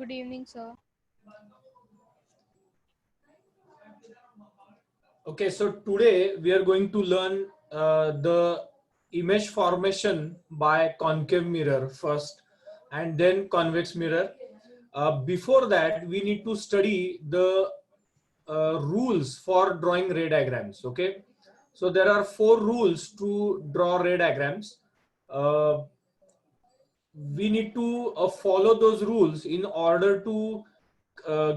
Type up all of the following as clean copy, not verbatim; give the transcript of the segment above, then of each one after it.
Good evening, sir. Okay, so today we are going to learn the image formation by concave mirror first and then convex mirror. Before that, we need to study the rules for drawing ray diagrams. Okay, so there are 4 rules to draw ray diagrams. Uh, we need to follow those rules in order to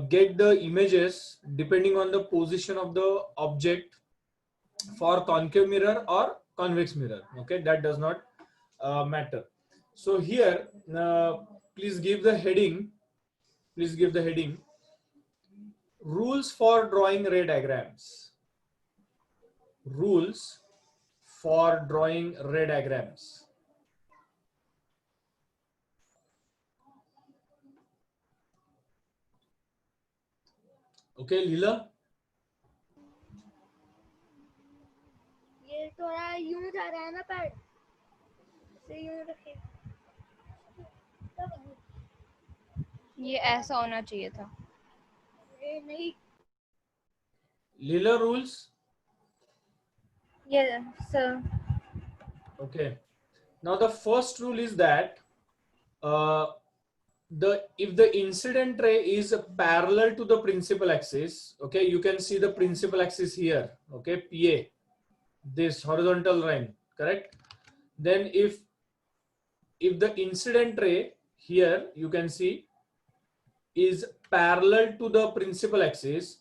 get the images depending on the position of the object for concave mirror or convex mirror. Okay, that does not matter. So here, please give the heading. Please give the heading. Rules for drawing ray diagrams. Rules for drawing ray diagrams. Okay, Leela. ये थोड़ा यूं जा रहा है ना pad से यूं रखे ये ऐसा होना चाहिए था. ये नहीं Leela rules. ये sir Okay. Now the first rule is that uh, if the incident ray is parallel to the principal axis, okay, you can see the principal axis here, okay, PA, this horizontal line, correct? Then if the incident ray here you can see is parallel to the principal axis,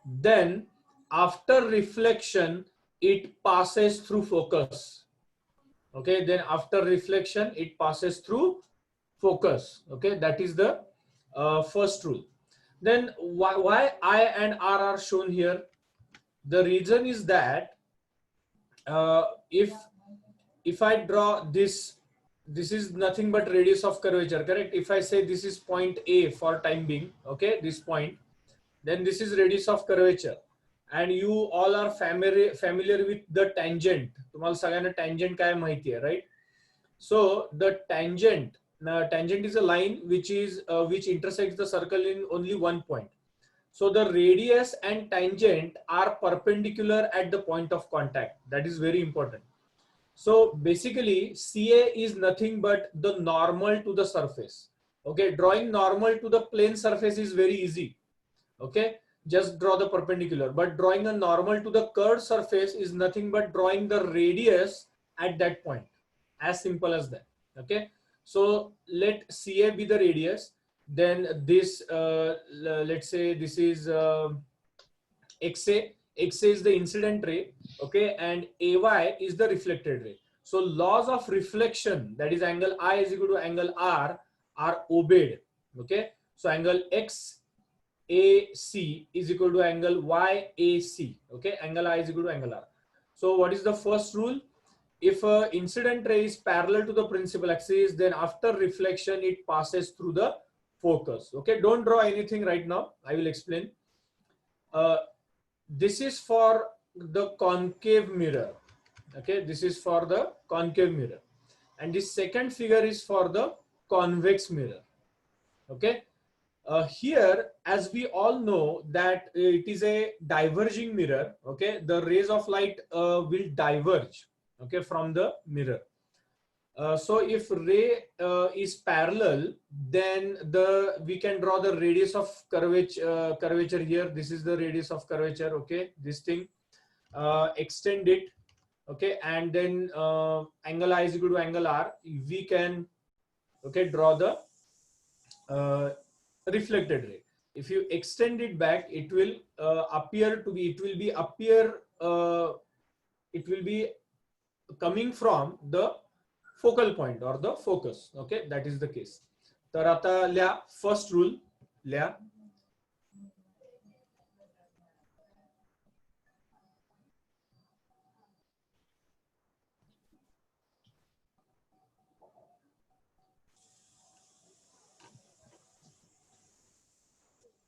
then after reflection it passes through focus. Okay, then after reflection it passes through focus. Okay, that is the first rule. Then why I and R are shown here? The reason is that if I draw this is nothing but radius of curvature, correct? If I say this is point A for time being, okay, this point, then this is radius of curvature, and you all are familiar with the tangent. तुम्हाला सगळ्यांना tangent काय माहिती आहे, right? So the tangent is a line which intersects the circle in only one point. So the radius and tangent are perpendicular at the point of contact. That is very important. So basically CA is nothing but the normal to the surface. Okay, drawing normal to the plane surface is very easy. Okay, just draw the perpendicular, but drawing a normal to the curved surface is nothing but drawing the radius at that point. As simple as that. Okay, so let CA be the radius, then this let's say this is XA is the incident ray, okay, and AY is the reflected ray. So laws of reflection, that is angle I is equal to angle R, are obeyed. Okay, so angle XAC is equal to angle YAC. Okay, angle I is equal to angle R. So what is the first rule? If a incident ray is parallel to the principal axis, then after reflection it passes through the focus. Okay, don't draw anything right now, I will explain. This is for the concave mirror. Okay, this is for the concave mirror, and this second figure is for the convex mirror. Okay, here, as we all know that it is a diverging mirror. Okay, the rays of light will diverge, okay, from the mirror. So if ray is parallel, then we can draw the radius of curvature here. This is the radius of curvature. Okay, this thing, extend it. Okay, and then angle I is equal to angle R. We can, okay, draw the reflected ray. If you extend it back, it will it will be coming from the focal point or the focus. Okay, that is the case. तर आता लिहा first rule, लिहा.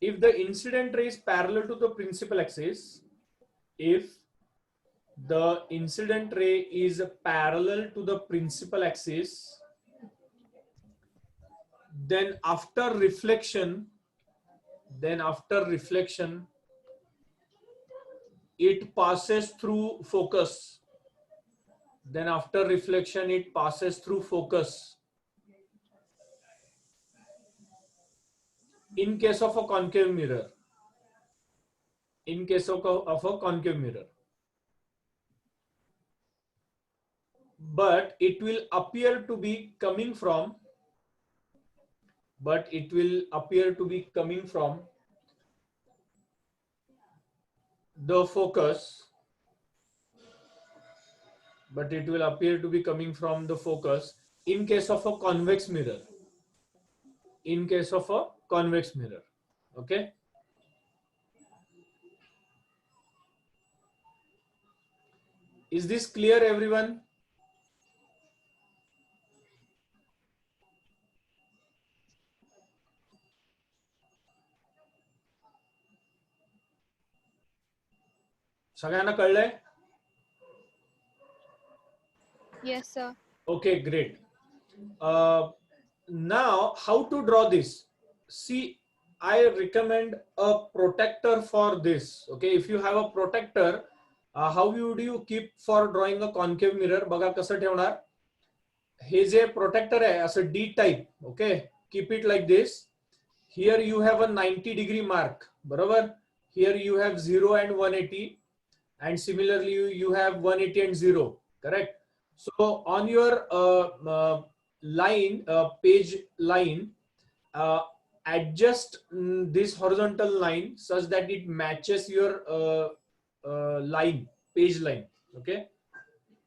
If the incident ray is parallel to the principal axis, if the incident ray is parallel to the principal axis, then after reflection, it passes through focus. Then after reflection, it passes through focus. In case of a concave mirror. In case of a concave mirror. But it will appear to be coming from the focus. But it will appear to be coming from the focus in case of a convex mirror. In case of a convex mirror. Okay. Is this clear, everyone? सगळ्यांना कळलंय? Yes, sir. Okay, great. Now, how to draw this? See, I recommend a protector for this. Okay, if you have a protector, how would you keep for drawing a concave mirror? बघा कसं ठेवणार? हे जे protector आहे असं D type. Okay, keep it like this. Here you have a 90-degree mark. बरोबर? Here you have 0 and 180, and similarly you have 180 and 0. Correct? So on your page line, adjust this horizontal line such that it matches your page line. Okay,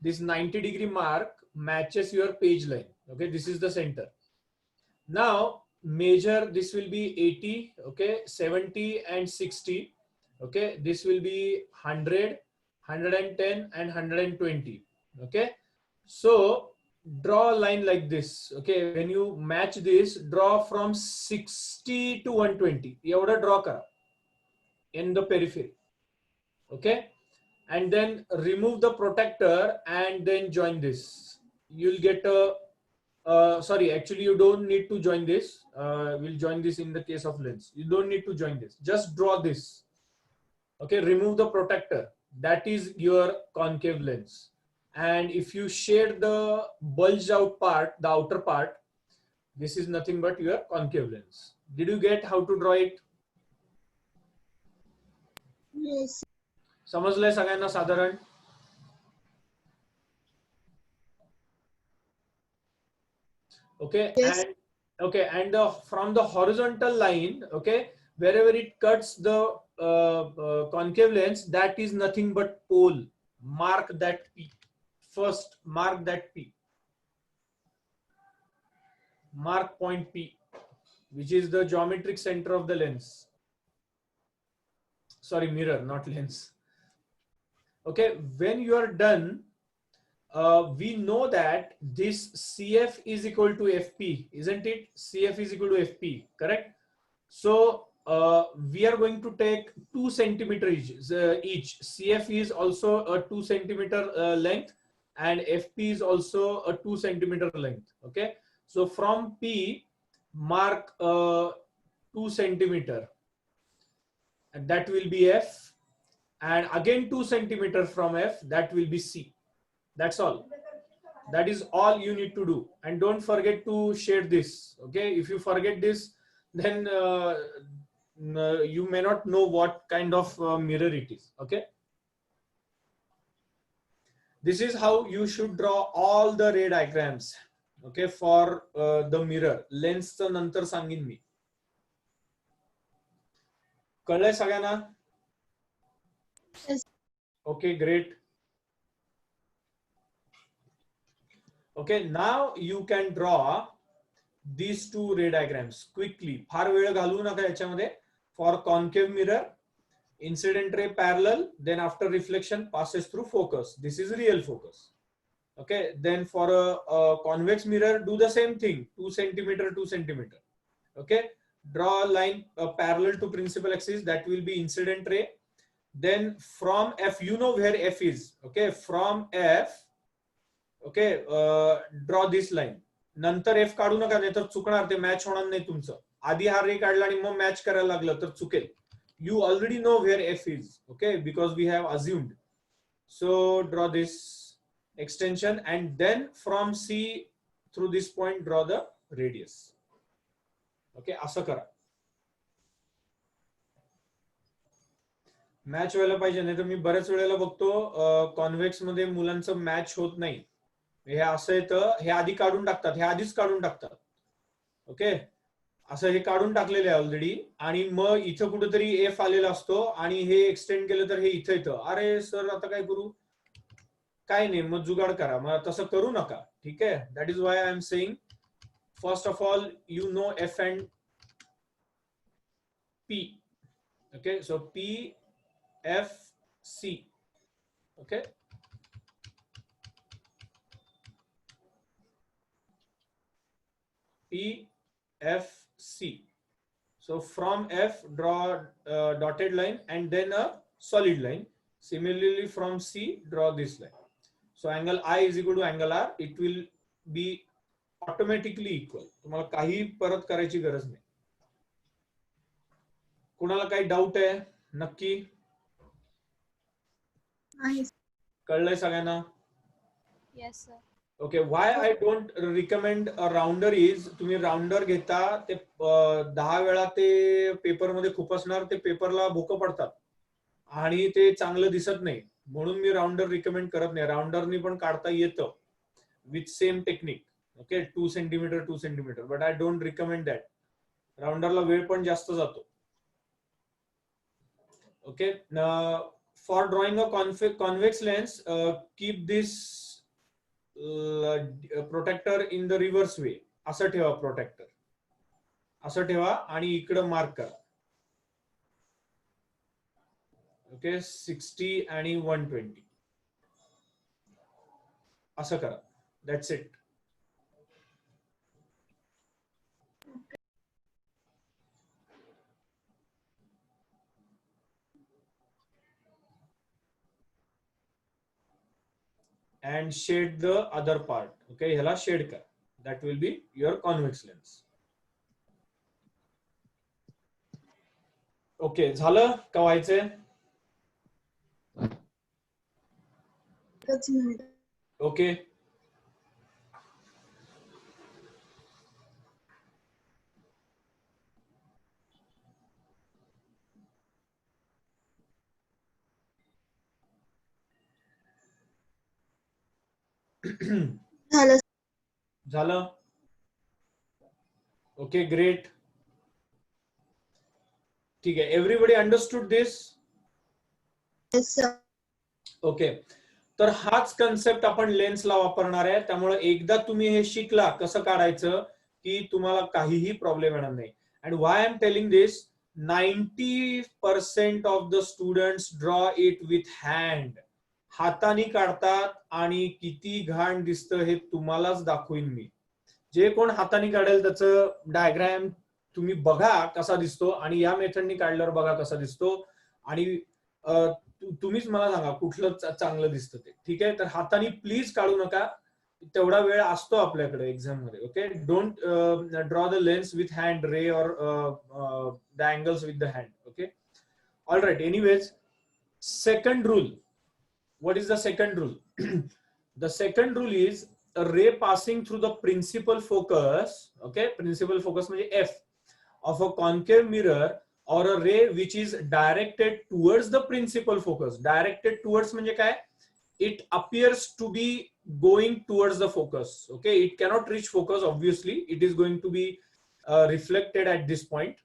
this 90-degree mark matches your page line. Okay, this is the center. Now measure, this will be 80, okay, 70 and 60. Okay, this will be 100, 110 and 120. Okay, so draw a line like this. Okay, when you match this, draw from 60 to 120. एवढा draw करा in the periphery. Okay, and then remove the protector and then join this. You'll get a sorry, actually you don't need to join this. We'll join this in the case of lens. You don't need to join this. Just draw this. Okay, remove the protector. That is your concave lens. And if you shade the bulged out part, the outer part, this is nothing but your concave lens. Did you get how to draw it? Yes. समजलंय सगळ्यांना साधारण? Okay, Yes. and from the horizontal line, okay, wherever it cuts the concave lens, that is nothing but pole. Mark that P. First, mark that P. Mark point P, which is the geometric center of the lens. Sorry, mirror, not lens. Okay, when you are done, we know that this CF is equal to FP, isn't it? CF is equal to FP, correct? So we are going to take 2 centimeters each. CF is also a 2 centimeter length, and FP is also a 2 centimeter length. Okay, so from P, mark 2 centimeter, and that will be F, and again 2 centimeter from F, that will be C. That's all. That is all you need to do. And don't forget to shade this. Okay, if you forget this, then you may not know what kind of mirror it is. Okay, this is how you should draw all the ray diagrams. Okay, for the mirror. Lens चं नंतर सांगीन मी. कळलंय सगळ्यांना? Yes. Okay, great. Okay, now you can draw these 2 ray diagrams quickly. फार वेळ घालवू नका याच्यामध्ये. For concave mirror, incident ray parallel, then after reflection passes through focus. This is real focus. Okay, then for a convex mirror, do the same thing. 2 centimeter, 2 centimeter. Okay, draw a line parallel to principal axis. That will be incident ray. Then from F, you know where F is. Okay, from F, okay, draw this line. नंतर F काढू नका, नाही तर चुकणार, ते match होणार नाही तुमचं. आधी हा रे काढला आणि मग मॅच करायला लागलं तर चुकेल. You already know where f is, okay, because we have assumed. So draw this extension and then from C through this point draw the radius. Okay, असं करा. मॅच व्हायला पाहिजे, नाही तर मी बऱ्याच वेळेला बघतो कॉन्व्हेक्स मध्ये मुलांचं मॅच होत नाही. हे असं येतं, हे आधी काढून टाकतात, हे आधीच काढून टाकतात. ओके, असं हे काढून टाकलेलं आहे ऑलरेडी, आणि मग इथं कुठेतरी एफ आलेला असतो आणि हे एक्सटेंड केलं तर हे इथं येतं. अरे सर आता काय करू, काय नाही, मग जुगाड करा. मग तसं करू नका, ठीक आहे. That is why I am saying first of all you know F and P. Okay, so P F C. Okay, P F C. So from F draw a dotted line and then a solid line. Similarly from C draw this line. So angle I is equal to angle R. It will be automatically equal. तुम्हाला काही परत करायची गरज नाही. कुणाला काही doubt आहे नक्की? कळलंय सगळ्यांना? Yes sir. Okay, why I don't recommend a rounder is, तुम्ही राउंडर घेता ते 10 वेळा ते पेपर मध्ये खुपसणार, ते पेपरला भोकं पडतात आणि ते चांगलं दिसत नाही, म्हणून मी राउंडर रिकमेंड करत नाही. राउंडरनी पण काढता येतं with same technique. Okay, 2 centimetre 2 centimetre, but I don't recommend that. राउंडरला वेळ पण जास्त जातो. Okay, for drawing a convex lens keep this protractor in the reverse way. असं ठेवा, प्रोटेक्टर असं ठेवा आणि इकडं मार्क करा. ओके, 60 आणि 120 असं करा. That's it. And shade the other part. Okay, ह्याला shade करा. That will be your convex lens. Okay, झालं का व्हायचंय? Okay. झालं. Okay, great. ठीक आहे, एव्हरीबडी अंडरस्टूड दिस? ओके, तर हाच कन्सेप्ट आपण लेन्सला वापरणार आहे. त्यामुळे एकदा तुम्ही हे शिकला कसं काढायचं की तुम्हाला काहीही प्रॉब्लेम येणार नाही. And why I am telling this, 90% of the students draw it with hand. हाताने काढतात आणि किती घाण दिसतं हे तुम्हालाच दाखवीन मी. जे कोण हाताने काढेल त्याचं डायग्राम तुम्ही बघा कसा दिसतो आणि या मेथडनी काढल्यावर बघा कसा दिसतो, आणि तुम्हीच मला सांगा कुठलं चांगलं दिसतं ते. ठीक आहे, तर हाताने प्लीज काढू नका, तेवढा वेळ असतो आपल्याकडे एक्झाम मध्ये. Okay, don't draw the lens with hand ray or the angles with the hand. Okay, all right. Anyways, second rule. What is the second rule? The second rule is a ray passing through the principal focus. Okay, principal focus means F of a concave mirror or a ray which is directed towards the principal focus. Directed towards means काय? It appears to be going towards the focus. Okay, it cannot reach focus. Obviously, it is going to be reflected at this point.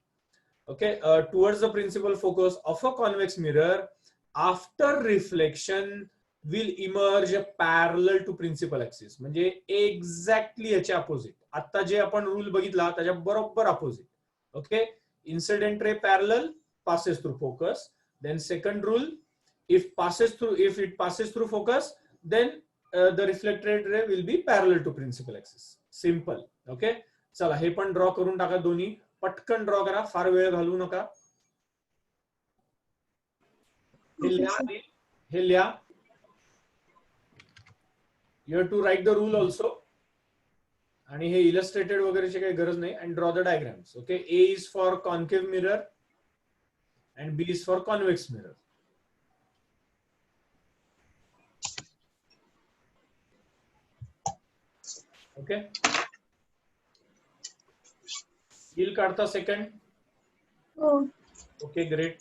Okay, towards the principal focus of a convex mirror. After reflection will emerge parallel to principal axis. म्हणजे exactly याच्या opposite. आता जे आपण rule बघितला त्याच्या बरोबर opposite. Okay, incident ray parallel passes through focus. Then second rule, if it passes through focus, then the reflected ray will be parallel to principal axis. Simple. Okay, चला हे पण draw करून टाका. दोन्ही पटकन ड्रॉ करा, फार वेळ घालवू नका. हे लिहा. You have to write the rule also. आणि हे इलस्ट्रेटेड वगैरेची काही गरज नाही. And draw the diagrams. Okay, A is for concave mirror and B is for convex mirror. Okay, येईल काढता सेकंड. हो. Okay, great.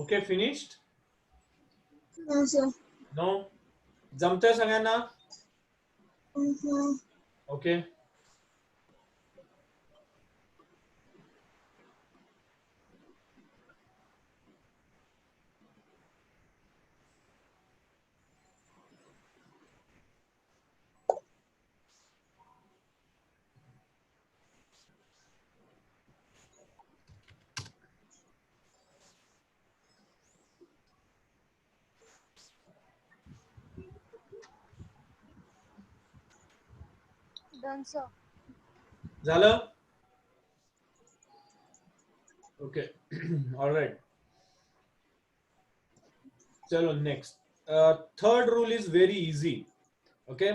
Okay, finished. No, sir. No, जमतंय सगळ्यांना? Mhm. Okay, Done, sir. झालं. Okay, all right. चलो next. Third rule is very easy. Okay,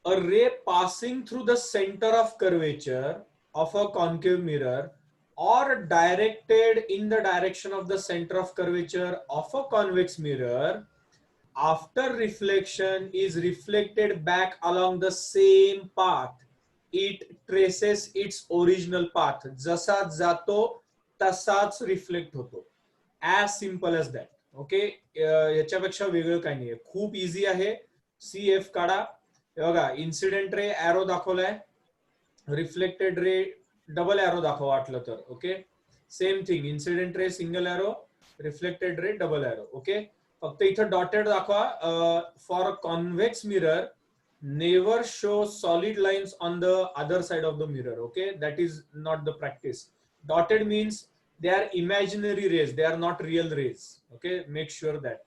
a ray passing through the center of curvature of a concave mirror or directed in the direction of the center of curvature of a convex mirror after reflection is reflected back along the same path. It traces its original path. जसा जातो तसाच reflect होतो. as simple as that. Okay, याच्यापेक्षा वेगळं काही नाहीये. खूप easy आहे. CF काढा. हे बघा, इन्सिडेंट रे एरो दाखवलाय, रिफ्लेक्टेड रे डबल एरो दाखवा वाटलं तर. Okay, same thing, incident ray single arrow, reflected ray double arrow. Okay, फक्त इथं डॉटेड दाखवा. For convex mirror never show solid lines on the other side of the mirror. Okay, that is not the practice. Dotted means they are imaginary rays, they are not real rays. Okay, make sure that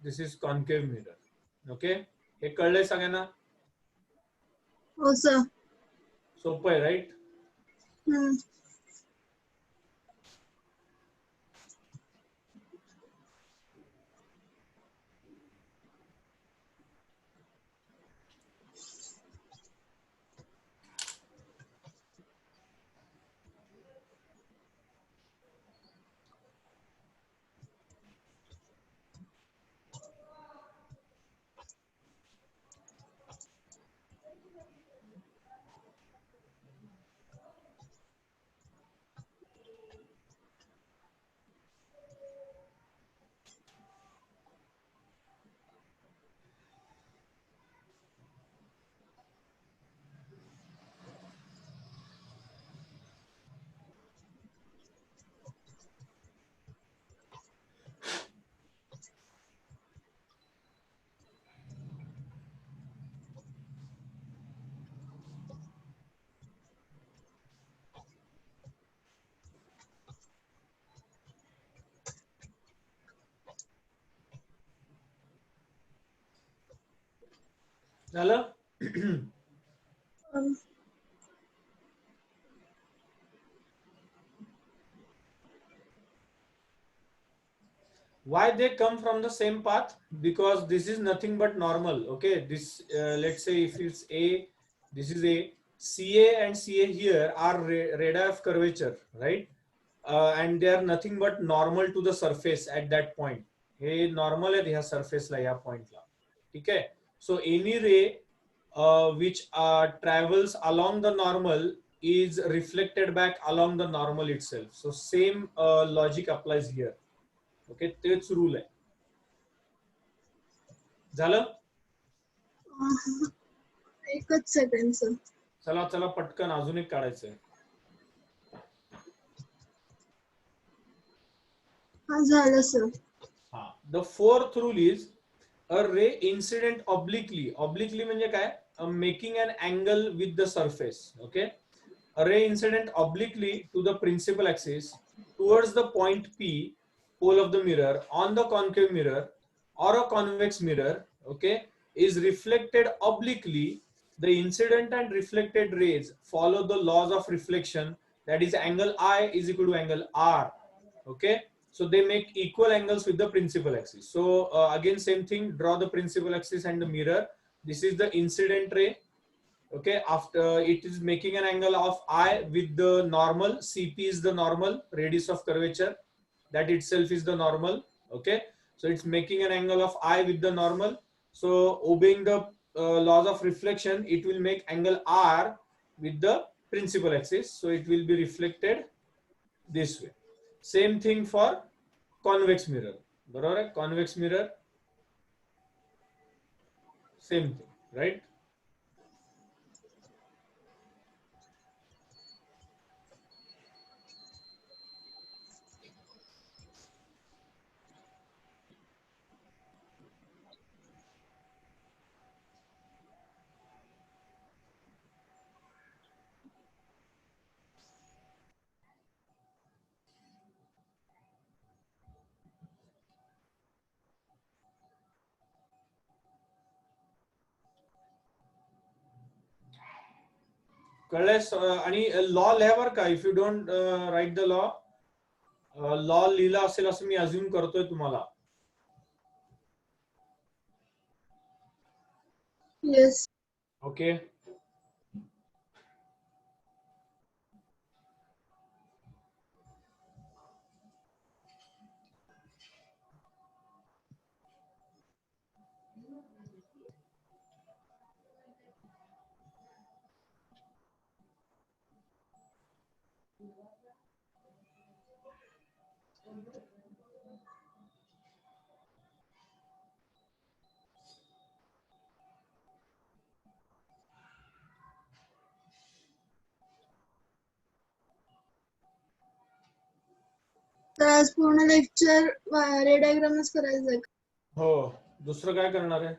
this is concave mirror. Okay, हे कळलंय सगळ्यांना? हो sir. सोपं आहे, right? झालं? Um, Why they come from the same path? Because this is nothing but normal. Okay, this let's say if it's A, this is A. CA and CA here are radii of curvature, right? And they are nothing but normal to the surface at that point. Hey normal आहे ह्या surface ला ह्या point ला. ठीक आहे? So any ray which travels along the normal is reflected back along the normal itself. So same logic applies here. Okay, तेच rule आहे. झालं? एकच second sir. चला चला पटकन अजून एक काढायचंय. हा झालं सर. हा, the fourth rule is a रे इन्सिडेंट ऑब्लिकली म्हणजे काय? Making on angle with the surface. Okay, a ray incident obliquely to the principal axis towards the point P, pole of the mirror, on the concave mirror or a convex mirror, okay, is reflected obliquely. The incident and reflected rays follow the laws of reflection, that is angle I is equal to angle R. Okay, so they make equal angles with the principal axis. So again same thing, draw the principal axis and the mirror. This is the incident ray. Okay, after it is making an angle of I with the normal. CP is the normal radius of curvature, that itself is the normal. Okay, so it's making an angle of I with the normal. So obeying the laws of reflection, it will make angle R with the principal axis, so it will be reflected this way. Same thing for convex mirror. बरोबर है? Convex mirror same thing, right? कळलं? आणि law लिहावर का? If you don't write the law, law लिहिला असेल असं मी assume करतोय तुम्हाला. येस. ओके, तर आज पूर्ण लेक्चर रे डायग्रामच करायचंय का? हो, दुसरं काय करणार आहे?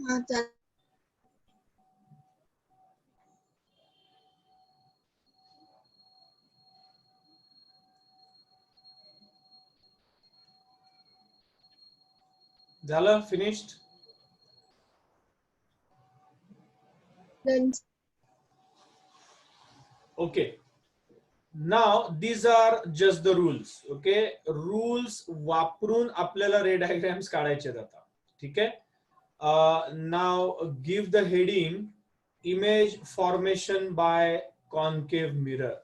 हा चालेल. झालं? Finished? Okay, now these are just the rules. Okay, rules वापरून आपल्याला रे डायग्राम्स काढायचे आता. ठीक आहे? Now give the heading image formation by concave mirror.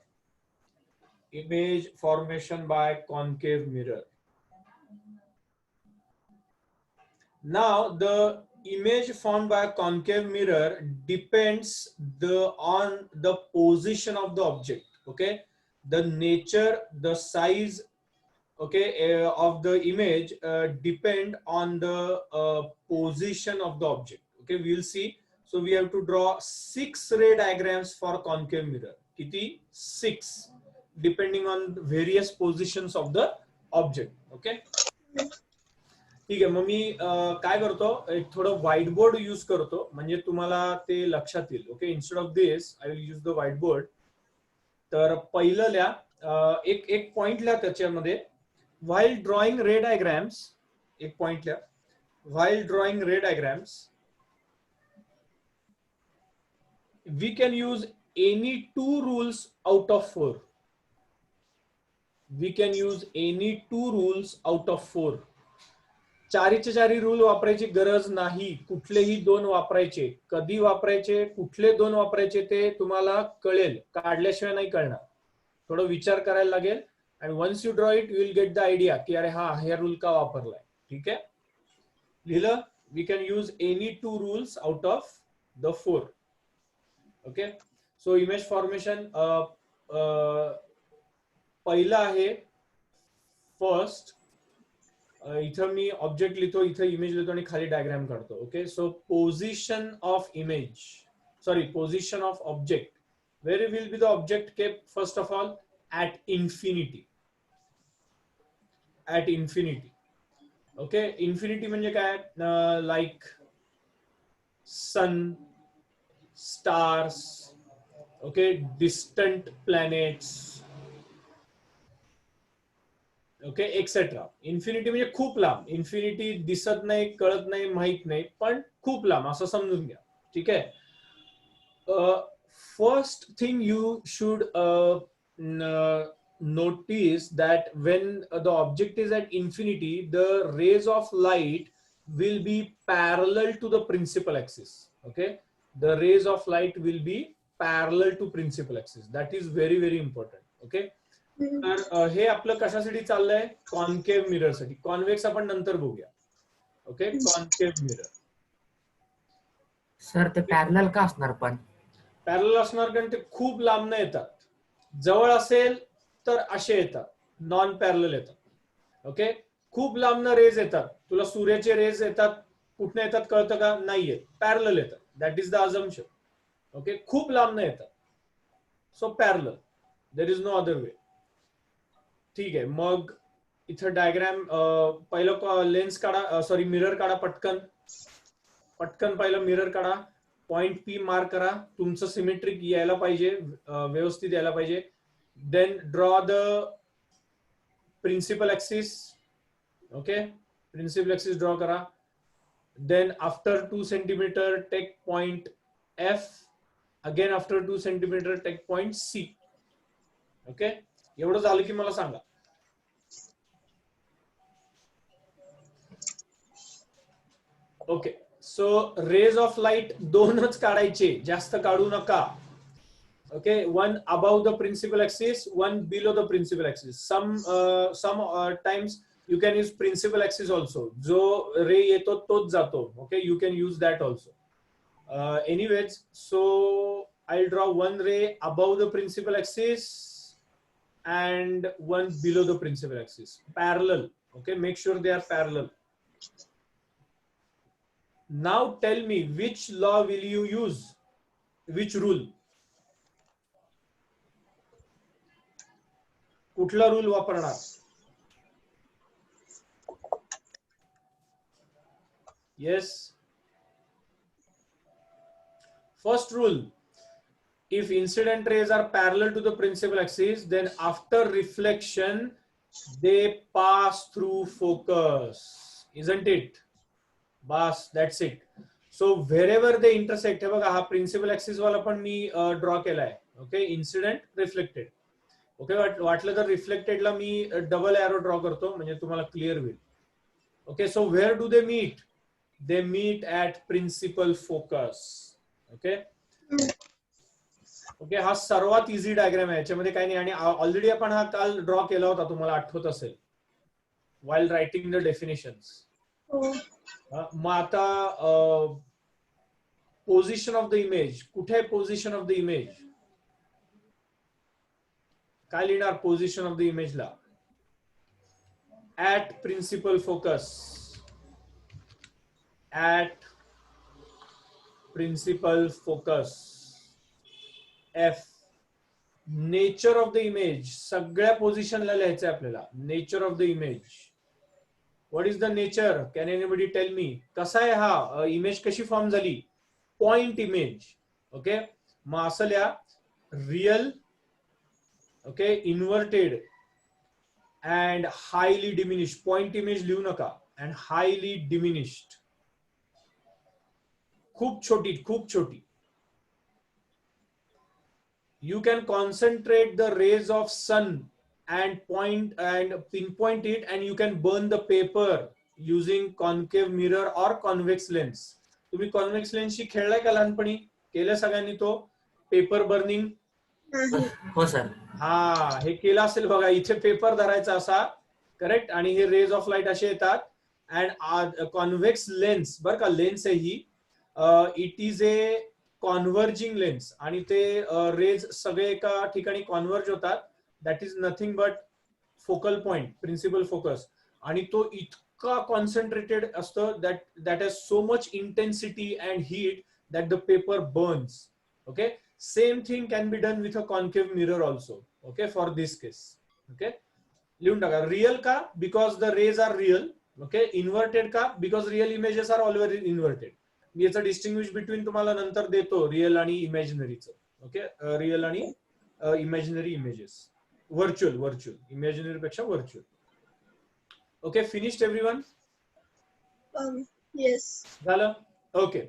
Image formation by concave mirror. Now the image formed by a concave mirror depends on the position of the object. Okay, the nature, the size, okay, of the image depend on the position of the object. Okay, we will see. So we have to draw 6 ray diagrams for concave mirror. Kiti? 6, depending on various positions of the object. Okay, ठीक आहे. मग मी काय करतो, एक थोडं white board use करतो म्हणजे तुम्हाला ते लक्षात येईल. Okay, instead of this I will use the white board. तर पहिलं लिहा, एक पॉइंट लिहा त्याच्यामध्ये, व्हाईल ड्रॉइंग रे डायग्राम्स. एक पॉइंट लिहा, व्हाईल ड्रॉइंग रे diagrams we can use any 2 rules out of 4. We can use any 2 rules out of 4. चारीचे चारी रूल वापरायची गरज नाही. कुठलेही 2 वापरायचे. कधी वापरायचे, कुठले 2 वापरायचे ते तुम्हाला कळेल, काढल्याशिवाय नाही कळणार. थोडं विचार करायला लागेल. आणि once you draw it you will get the idea की अरे हा हे रूल का वापरलाय. ठीक आहे, लिहिलं. We can use any 2 rules out of the 4. Okay, so image formation पहिलं आहे फर्स्ट. इथं मी ऑब्जेक्ट लिहितो, इथं इमेज लिहितो आणि खाली डायग्राम काढतो. Okay, so position of image, sorry position of object. Where will be the object kept first of all? At infinity. At infinity. Okay, infinity म्हणजे काय? Like sun, stars, okay, distant planets, okay, etcetera. Infinity म्हणजे खूप लांब. Infinity दिसत नाही, कळत नाही, माहित नाही, पण खूप लांब असं समजून घ्या. ठीक आहे. First thing you should notice that when the object is at infinity, the rays of light will be parallel to the principal axis. Okay, the rays of light will be parallel to principal axis. That is very very important. Okay, तर हे आपलं कशासाठी चाललंय? Concave mirror साठी. Convex आपण नंतर बघूया. Okay, concave mirror. Sir ते parallel का असणार? पण पॅरलल असणार कारण ते खूप लांब न येतात. जवळ असेल तर असे येतात, नॉन पॅरलल येतात. ओके, खूप लांब न रेज येतात. तुला सूर्याचे रेज येतात, कुठने येतात कळतं का? नाही येत, पॅरलल येतात. That is the assumption. Okay, खूप लांब न येतात, so parallel. There is no other way. ठीक आहे, मग इथं डायग्राम पहिलं लेन्स काढा, सॉरी मिरर काढा पटकन. पटकन पहिलं मिरर काढा. पॉइंट पी मार्क करा. तुमचं सिमेट्रिक यायला पाहिजे, व्यवस्थित यायला पाहिजे. Then draw the principal axis. Okay, principal axis draw करा. Then after 2 centimetre take point F. Again after 2 centimetre take point C. Okay, एवढं झालं की मला सांगा. Okay, so rays of light 2च काढायचे, जास्त काढू नका. Okay, 1 above the principal axis, 1 below the principal axis. Some times you can use principal axis also. जो रे येतो तोच जातो. Okay, you can use that also. Anyways, so I'll draw 1 ray above the principal axis and 1 below the principal axis, parallel. Okay, make sure they are parallel. Now tell me, which law will you use? Which rule? कुठला rule वापरणार? Yes. First rule, if incident rays are parallel to the principal axis, then after reflection they pass through focus, isn't it? Bas, that's it. So wherever they intersect, हे बघा हा principal axis वाला पण मी draw केलाय. Okay, incident, reflected. Okay, वाटलं तर रिफ्लेक्टेडला मी डबल एरो ड्रॉ करतो म्हणजे तुम्हाला क्लिअर होईल. Okay, so where do they meet? They meet at principal focus. Okay, okay, हा सर्वात इझी डायग्राम आहे, याच्यामध्ये काही नाही. आणि ऑलरेडी आपण हा काल ड्रॉ केला होता, तुम्हाला आठवत असेल, वाइल रायटिंग द डेफिनेशन्स. मग आता पोझिशन ऑफ द इमेज, कुठे आहे पोझिशन ऑफ द इमेज? काय लिहिणार पोझिशन ऑफ द इमेजला? At principal focus. At principal focus. F. Nature of the image, सगळ्या पोझिशनला लिहायचं आहे आपल्याला. Nature of the image. What is the nature? Can anybody tell me? कसा आहे हा इमेज? कशी फॉर्म झाली? Point image. ओके, मग असं लिहा, real, okay, inverted and highly diminished. Point image लिहू नका. अँड हायली डिमिनिश्ड, खूप छोटी, खूप छोटी. you can concentrate the rays of sun and pinpoint it, and you can burn the paper using concave mirror or convex lens. तुम्ही convex लेन्सशी खेळलाय का लहानपणी? केलं सगळ्यांनी तो पेपर बर्निंग? नाही. हो सर. हा, हे केलं असेल बघा. इथे पेपर धरायचा असा, करेक्ट, आणि हे रेज ऑफ लाईट असे येतात. अँड कॉन्व्हेक्स लेन्स बरं का, लेन्स आहे ही, it is a converging lens, आणि ते रेज सगळे एका ठिकाणी कॉन्व्हर्ज होतात. That is nothing but focal point, principal focus, आणि तो इतका कॉन्सन्ट्रेटेड असतो that has so much intensity and heat that the paper burns. Okay, same thing can be done with a concave mirror also. Okay, for this case. Okay, लिहून टाका. Real का? Because the rays are real. Okay, inverted का? Because real images are always inverted. मी याचं distinguish between तुम्हाला नंतर देतो, real आणि इमॅजिनरीचं. ओके, रियल आणि इमॅजिनरी इमेजेस. व्हर्च्युअल इमॅजिनरी पेक्षा virtual. Okay, finished everyone? Yes. झालं? Okay,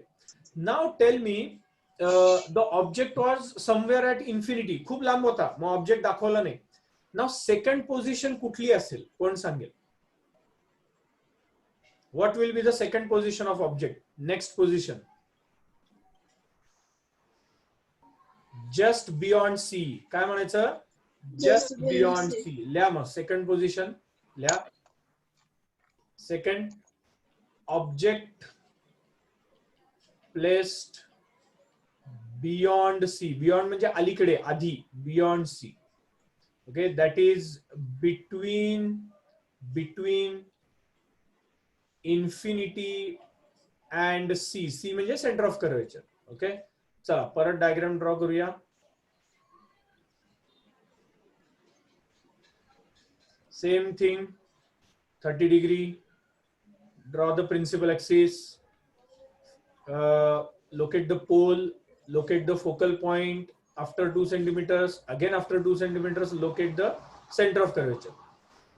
now tell me, the object was somewhere at infinity. खूप लांब होता, मग ऑब्जेक्ट दाखवला नाही. नाव सेकंड पोझिशन कुठली असेल? कोण सांगेल? What will be the second position of object? Next position. Just beyond C. काय म्हणायचं? Just beyond C. लिहा मग सेकंड पोझिशन. लिहा. Second, object placed beyond C. Beyond म्हणजे अलीकडे, आधी. Beyond C. Okay, that is between infinity and C. C म्हणजे centre of curvature. Okay, चला परत डायग्राम ड्रॉ करूया. Same thing, 30 degree. Draw the principal axis, locate the pole, locate the focal point. After 2 centimeters, again after 2 centimeters, locate the center of curvature.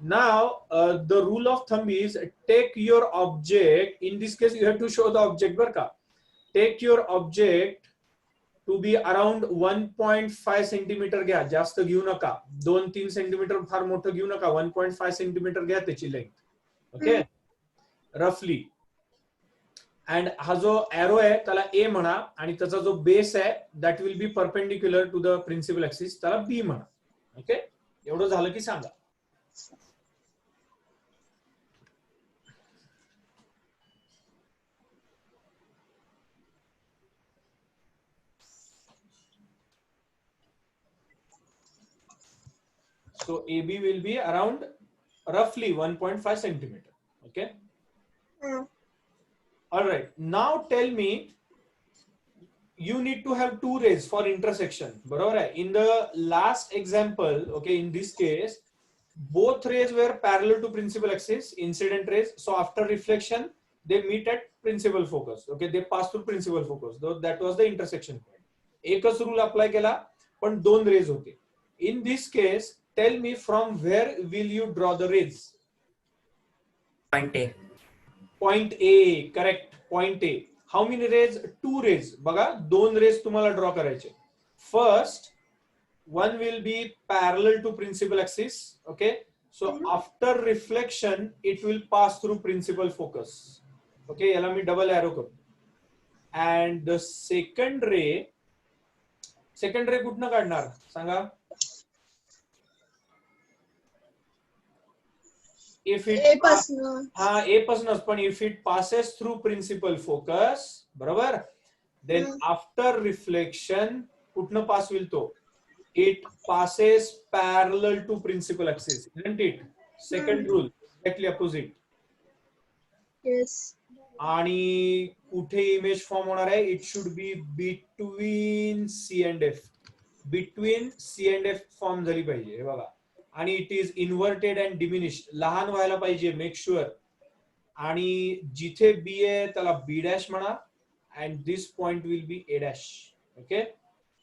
Now the rule of thumb is, take your object, in this case you have to show the object bar ka. Take your object to be around 1.5 centimeter घ्या, जास्त घेऊ नका. 2-3 centimetre फार मोठं घेऊ नका. 1.5 centimetre घ्या त्याची length. Okay, रफली. अँड हा जो एरो आहे त्याला ए म्हणा, आणि त्याचा जो बेस आहे that will be perpendicular to the principal axis, त्याला बी म्हणा. ओके, एवढं झालं की सांगा. So AB will be around roughly 1.5 centimeter. Okay. All right. Now tell me, you need to have two rays for intersection. बरोबर आहे? In the last example, okay, in this case, both rays were parallel to principal axis, incident rays. So after reflection, they meet at principal focus. Okay, they pass through principal focus. Though that was the intersection point. एकच rule apply केला, पण दोन rays होते. In this case, tell me from where will you draw the rays? Point A. Point A, correct. Point A. How many rays? Two rays. बघा, दोन rays तुम्हाला draw करायचे. First, one will be parallel to principal axis. Okay. So after reflection, it will pass through principal focus. Okay. याला मी double arrow करू. And the second ray कुठनं काढणार? सांगा. If it A पासूनच, पण if it passes through principal focus, बरोबर, then after reflection कुठनं पास होईल तो? It passes parallel to principal axis, isn't it? Second rule, exactly opposite. Yes. आणि कुठे इमेज फॉर्म होणार आहे? It should be between C and F. Between C and F form झाली पाहिजे. हे बघा. आणि it is inverted and diminished. लहान व्हायला पाहिजे, मेक शुअर. आणि जिथे बी आहे त्याला बी डॅश म्हणा, and this point will be A dash. Okay,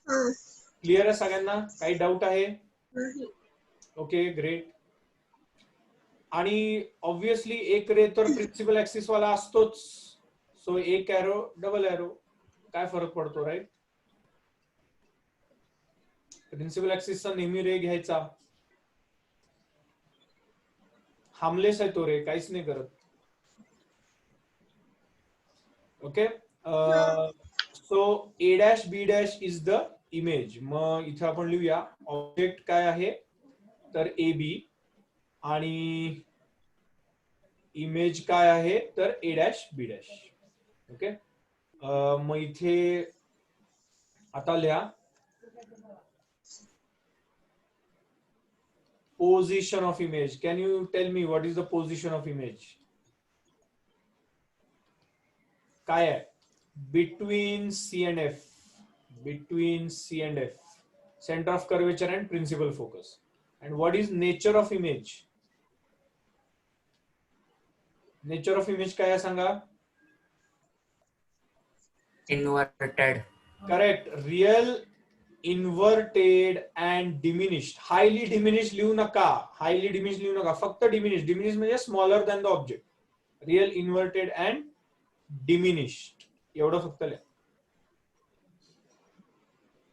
clear आहे सगळ्यांना? काही डाऊट आहे? Okay, great. आणि ऑब्विसली एक रे तर प्रिन्सिपल ऍक्सिस वाला असतोच. सो एक एरो, डबल एरो, काय फरक पडतो, राईट? प्रिन्सिपल ऍक्सिसचा नेहमी रे घ्यायचा. हार्मलेस आहे तो रे, काहीच नाही करत. Okay. So A dash B dash is the image. मग इथे आपण लिहूया ऑब्जेक्ट काय आहे तर ए बी आणि इमेज काय आहे तर A dash B dash. Okay. मग इथे आता लिहा position of image. Can you tell me what is the position of image? काय आहे? Between C and F. Between C and F. Center of curvature and principal focus. And what is nature of image? Nature of image काय आहे सांगा? Inverted. Correct. Real, inverted and diminished. Highly diminished लिहू नका. Highly diminished लिहू नका. फक्त diminished. Diminished म्हणजे smaller than the object. Real, inverted and diminished. एवढं फक्त लिहा.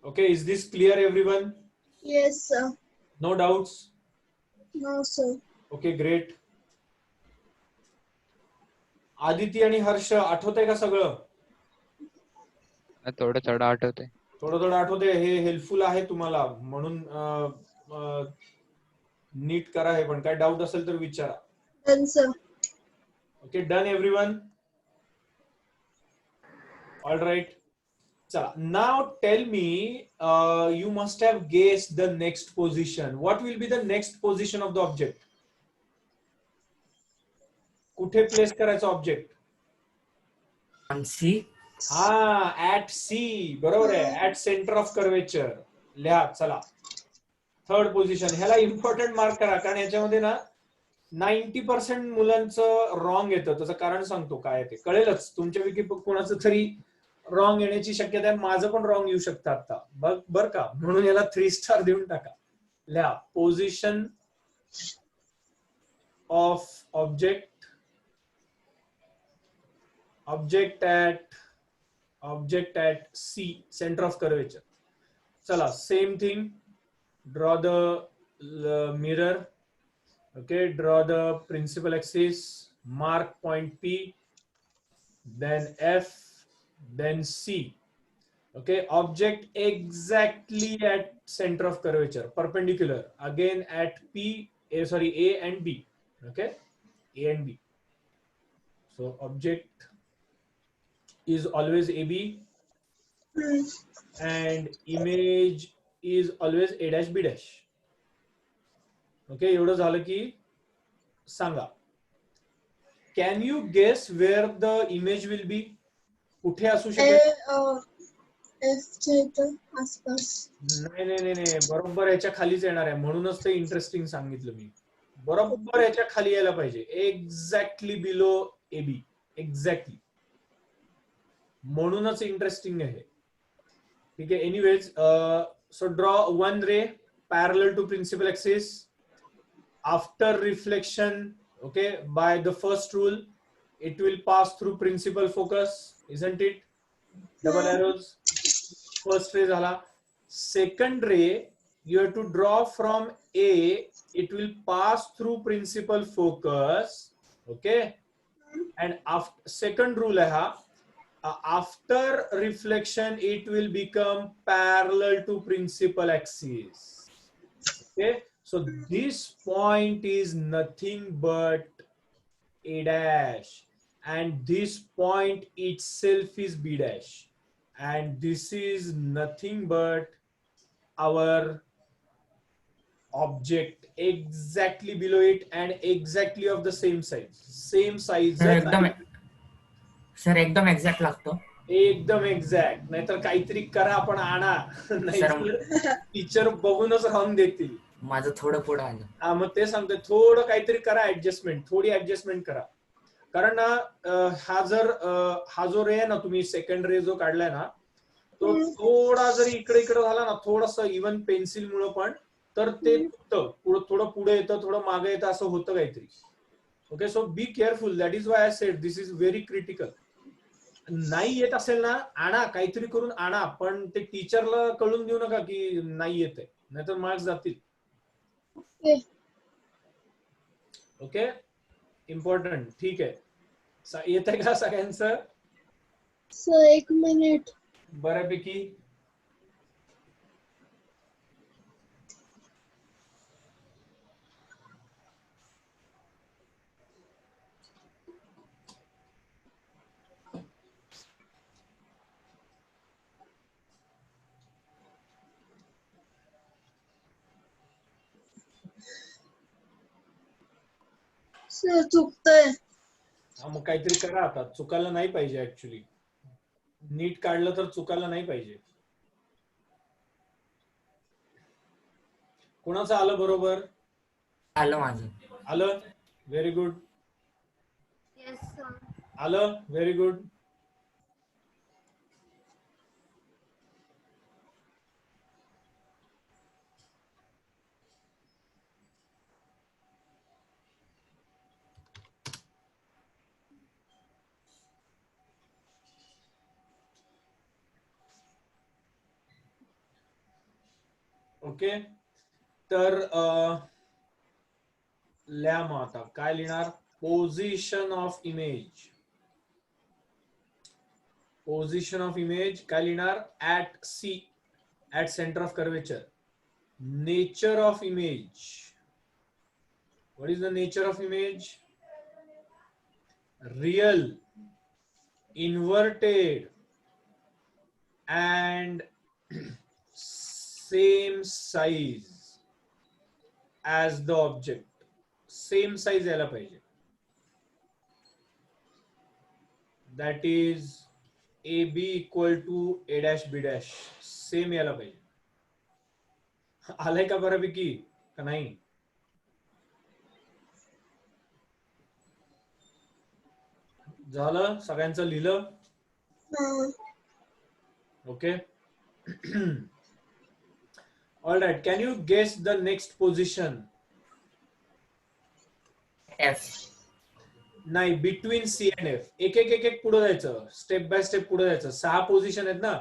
Okay, is this clear everyone? Yes, sir. No doubts? No, sir. Okay, great. Aditi आणि हर्ष आठवतंय का सगळं? थोडं थोडं आठवतंय. थोडं थोडं आठवतंय. हे हेल्पफुल आहे तुम्हाला म्हणून नीट करा हे. पण काय डाऊट असेल तर विचारा. Done, sir. Okay, done everyone? All right. चला, now tell me, you must have guessed the next position. What will be the next position of the object? कुठे प्लेस करायचं ऑब्जेक्ट? On C. हा, at सी. बरोबर आहे. At centre of curvature. लिहा. चला, third position. ह्याला important mark करा कारण याच्यामध्ये ना 90% मुलांचं रॉंग येतं. त्याचं कारण सांगतो काय ते कळेलच. तुमच्यापैकी कोणाचं तरी रॉंग येण्याची शक्यता आहे. माझं पण रॉंग येऊ शकतं आता. बर का, म्हणून याला 3 स्टार देऊन टाका. लिहा position of object at C, center of curvature. Chala, same thing. Draw the mirror. Okay, draw the principal axis. Mark point P, then F, then C. Okay, object exactly at center of curvature, perpendicular. Again at A and B. Okay, A and B. So object is always AB and image is always A dash B dash. Okay, एवढं झालं की सांगा. Can you guess where the image will be? कुठे असू शकेल? F च्या इथं आसपास. नाही, बरोबर याच्या खालीच येणार आहे. म्हणूनच ते इंटरेस्टिंग सांगितलं मी. बरोबर याच्या खाली यायला पाहिजे. Exactly below AB. एक्झॅक्टली. म्हणूनच इंटरेस्टिंग आहे. ठीक आहे. Anyways, so draw one ray parallel to principal axis after reflection. Okay, by the first rule it will pass through principal focus, isn't it? Double arrows. First ray झाला. Second ray you have to draw from A. It will pass through principal focus. Okay, and after second rule है हा. After reflection it will become parallel to principal axis. Okay, so this point is nothing but A dash and this point itself is B dash and this is nothing but our object exactly below it and exactly of the same size. Sir एकदम exact लागतो. एकदम exact. नाहीतर काहीतरी करा आपण आणा. नाहीतर teacher बघूनच राहून देतील. माझं थोडं पुढे आलं. हा, मग ते सांगतोय थोडं काहीतरी करा. ऍडजस्टमेंट, थोडी ऍडजस्टमेंट करा. कारण ना हा जो रे आहे ना, तुम्ही सेकंड रे जो काढलाय ना, तो थोडा जरी इकडे झाला ना, थोडस इव्हन पेन्सिल मुळे पण, तर ते थोडं पुढे येतं, थोडं मागे येतं, असं होतं काहीतरी. Okay, so be careful. That is why I said this is very critical. नाही येत असेल ना, आणा, काहीतरी करून आणा, पण ते टीचरला कळून देऊ नका की नाही येते, नाहीतर मार्क्स जातील. ओके. Okay, important. ठीक आहे, येत आहे का सगळ्यांचं? Sir 1 minute. बऱ्यापैकी. सर चुकतंय. मग काहीतरी करा आता, चुकायला नाही पाहिजे. ऍक्च्युली नीट काढलं तर चुकायला नाही पाहिजे. कोणाचं आलं बरोबर? आलं माझं. आलं, व्हेरी गुड. Yes, sir. आलं, व्हेरी गुड. ओके, तर लिहा मग आता काय लिहिणार? Position of image. Position of image काय लिहिणार? At C, at centre of curvature. Nature of image. What is the nature of image? Real, inverted and same size as the object. Same size यायला पाहिजे. That is AB equal to A dash B dash. Same यायला पाहिजे. आलंय का बऱ्यापैकी का नाही? झालं, सगळ्यांचं लिहिलं? हा. Okay. All right. Can you guess the next position? F. नाही, बिटवीन सी अँड एफ. एक एक एक एक पुढे जायचं, स्टेप बाय स्टेप पुढे जायचं. 6 पोझिशन आहेत ना.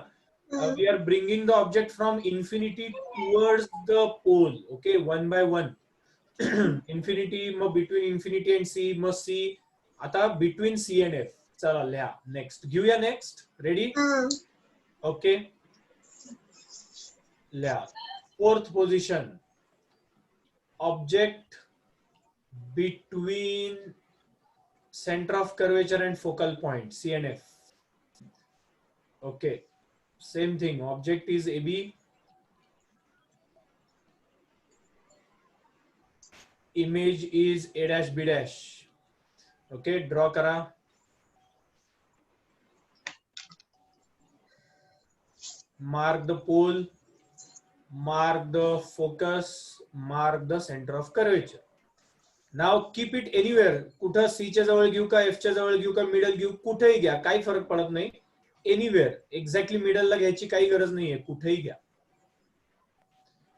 We are bringing the object from infinity towards the pole. Okay, 1 by 1. Infinity, मग बिटवीन इन्फिनिटी अँड सी, मग सी. आता बिटवीन सी अँड एफ. चला लिहा. नेक्स्ट घेऊया. Next, ready? हा. ओके, लिहा. 4th position, object between center of curvature and focal point C and F. Okay, same thing. Object is AB. Image is A dash B dash. Okay, draw kara. Mark the pole, mark the focus, mark the center of curvature. Now keep it anywhere. कुठं सी च्या जवळ घेऊ का, F च्या जवळ घेऊ का, middle घेऊ, कुठेही घ्या, काही फरक पडत नाही. एनिवेअर. एक्झॅक्टली मिडलला घ्यायची काही गरज नाहीये, कुठेही घ्या.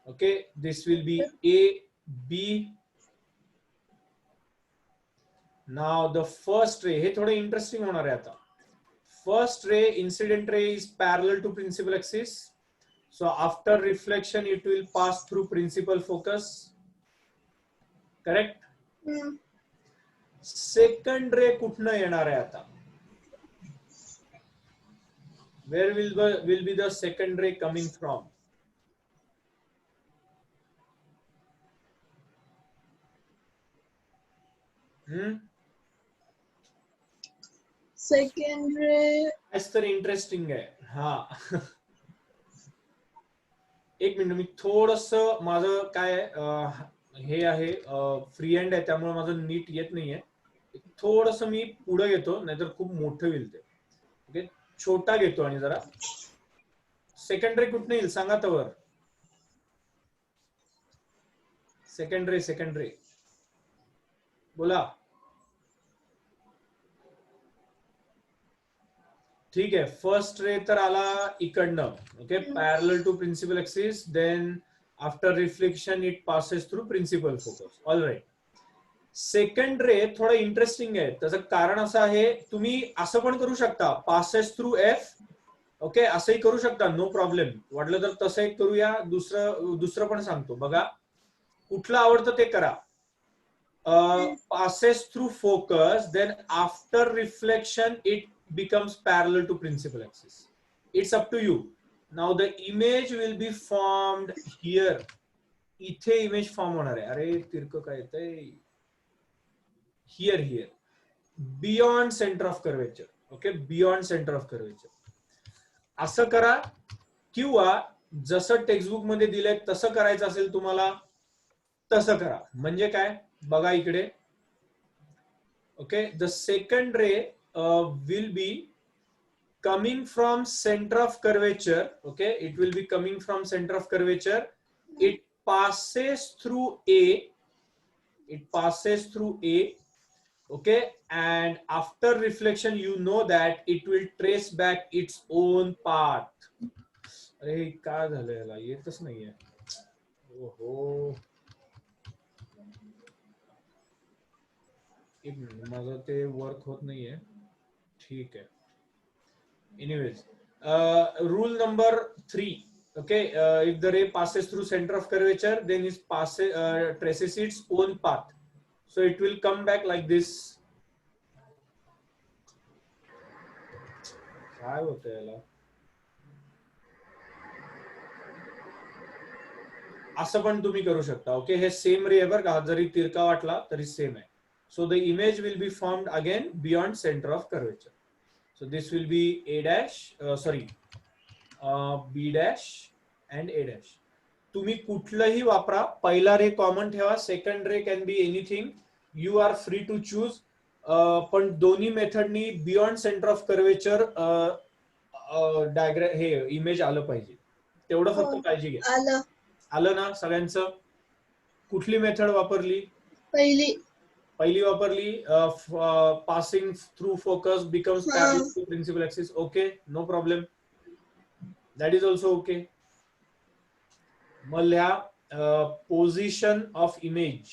Okay, this will be A B. Now the first ray, हे थोडं इंटरेस्टिंग होणार आहे आता. First ray, incident ray is parallel to principal axis. So after reflection it will pass through principal focus. Correct? Second ray कुठनं येणार आहे आता? Where will be the second ray coming from? Second ray. आज तर interesting आहे. हा, एक minute, मी थोडस, माझं काय हे आहे, फ्री हँड आहे, त्यामुळे माझं नीट येत नाहीये. थोडस मी पुढे घेतो, नाहीतर खूप मोठं होईल ते. ओके, छोटा घेतो आणि जरा. सेकंडरी कुठं येईल सांगा तवर. सेकंडरी बोला. ठीक आहे, फर्स्ट रे तर आला इकडनं. Okay, parallel to principal axis, then after reflection it passes through principal focus. All right. Second ray थोडं इंटरेस्टिंग आहे. त्याचं कारण असं आहे, तुम्ही असं पण करू शकता, पासेस थ्रू एफ. ओके, असंही करू शकता, नो प्रॉब्लेम. वाटलं तर तसं एक करूया. दुसरं पण सांगतो बघा, कुठलं आवडतं ते करा. passes through focus, then after reflection it becomes parallel to principal axis. It's up to you. Now the image will be formed here. इथे इमेज फॉर्म होणार आहे. अरे तिरक काय येतंय, here beyond center of curvature. Okay, beyond center of curvature. असं करा, किंवा जसं टेक्स्टबुक मध्ये दिलंय तसं करायचं असेल तुम्हाला, तसं करा. म्हणजे काय बघा इकडे. Okay, the second ray will be coming from center of curvature. Okay, it will be coming from center of curvature. It passes through A. Okay, and after reflection you know that it will trace back its own path. अरे काय झालं याला, येतच नाहीये. ओहो, एक minute, माझं ते वर्क होत नाहीये. ठीक आहे. Anyways, rule number 3. Okay, if the ray passes through center of curvature, then it traces its own path. So it will come back like this. काय होतं याला, असं पण तुम्ही करू शकता. ओके, हे सेम रे आहे बरं का, जरी तिरका वाटला तरी सेम आहे. So the image will be formed again beyond center of curvature. So this will be A dash, B dash and A dash. तुम्ही कुठलंही वापरा, पहिला रे कॉमन ठेवा, second ray can be anything, you are free to choose. पण दोन्ही मेथडनी beyond centre of curvature diagram हे इमेज आलं पाहिजे, तेवढं फक्त काळजी घ्या. आलं ना सगळ्यांचं? कुठली मेथड वापरली? पहिली वापरली, passing through focus becomes parallel to principal axis. Okay, no problem, that is also okay. मग लिहा position of image.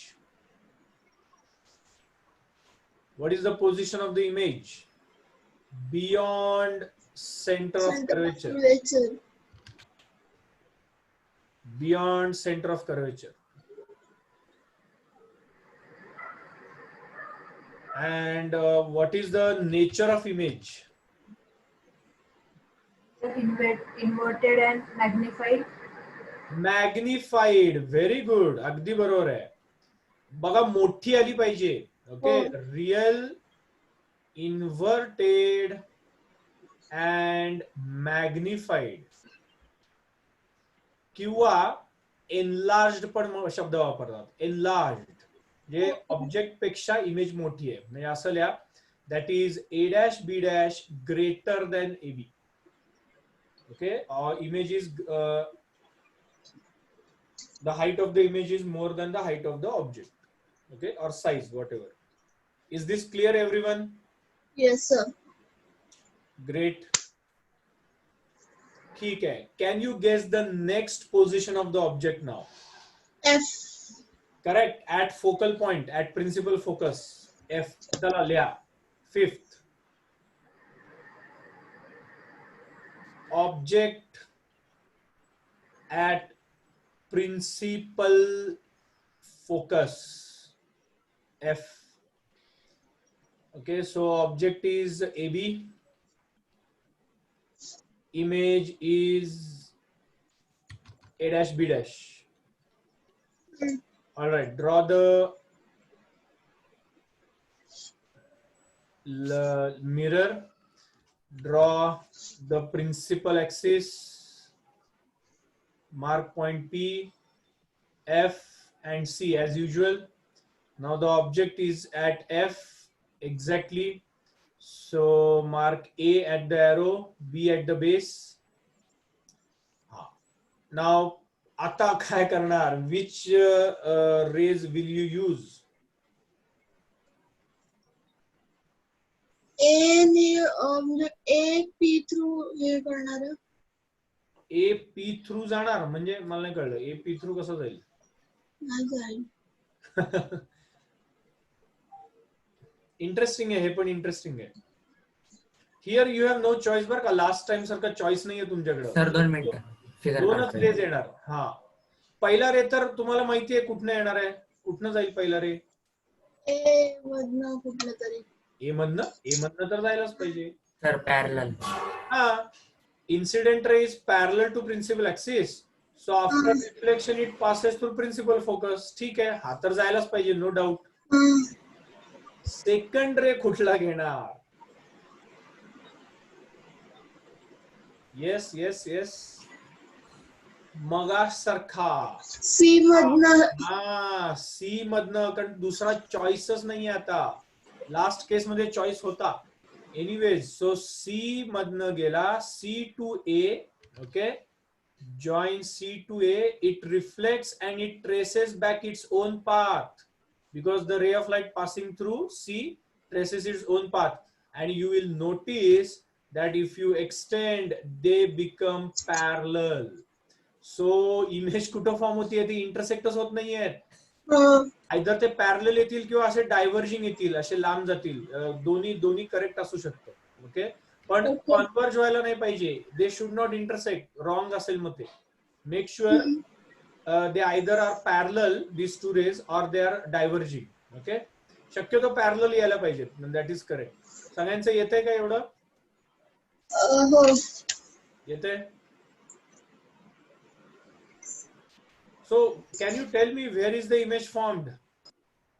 What is the position of the image? Beyond centre of curvature. Beyond center of curvature. And what is the nature of image? Inverted and magnified. Magnified, very good, अगदी बरोबर आहे. बघा मोठी आली पाहिजे. Okay, real, inverted and magnified. किंवा enlarged पण शब्द वापरतात. एनलार्ज्ड जे ऑब्जेक्ट पेक्षा इमेज मोठी आहे, म्हणजे असं लिहा, that is A dash B dash greater than AB. Okay, image is the height of the image is more than the height of the object. Okay, or size, whatever. Is this clear, everyone? Yes, sir. Great. ठीक है. Can you guess the next position of the object now? F. Correct. At focal point, at principal focus. F. चला लिहा. Fifth. Object at principal focus. F. Okay, so object is AB. Image is A dash B dash. All right, draw the mirror, draw the principal axis, mark point P, F and C as usual. Now the object is at F exactly. So mark A at the arrow, B at the base. Now आता काय करणार? Which rays will you use? A P through हे करणार. A P through जाणार म्हणजे मला नाही कळलं. A P through कसं जाईल? नाही जाईल. इंटरेस्टिंग आहे, हे पण इंटरेस्टिंग आहे. Here you have no choice बरं का, लास्ट टाइम सारखा चॉईस नाहीये तुमच्याकडे. सर 2 मिनिटं फिगर दोनच काढतोय. रेज येणार. हा, पहिला रे तर तुम्हाला माहितीये कुठनं येणार आहे, कुठनं जाईल पहिला रे? ए मधनं कुठलं तरी. ए मधनं तर जायलाच पाहिजे. Sir parallel. हा, incident ray is parallel to principal axis, so after reflection it passes through principal focus. ठीक आहे, हा तर जायलाच पाहिजे, नो डाऊट. सेकंड रे कुठला घेणार? येस येस येस, मगासारखा सी मधनं. हा, सी मधनं, कारण दुसरा चॉईसच नाहीये आता. लास्ट केस मध्ये चॉईस होता. एनिवेज, सो सी मधनं गेला C to A. Okay, join C to A, it reflects and it traces back its own path because the ray of light passing through C traces its own path, and you will notice that if you extend they become parallel. So image कुठं form होतीये, ती इंटरसेक्टच होत नाहीये. Either ते parallel येतील किंवा असे diverging येतील, असे लांब जातील. दोन्ही करेक्ट असू शकतं. ओके, पण कॉन्व्हर्ज व्हायला नाही पाहिजे. They should not intersect, wrong असेल मग ते. Make sure they either are parallel this two rays or they are diverging. Okay, शक्यतो पॅरलल यायला पाहिजेत. That is correct. सगळ्यांचं येतंय का एवढं? हो. येतंय. So can you tell me where is the image formed?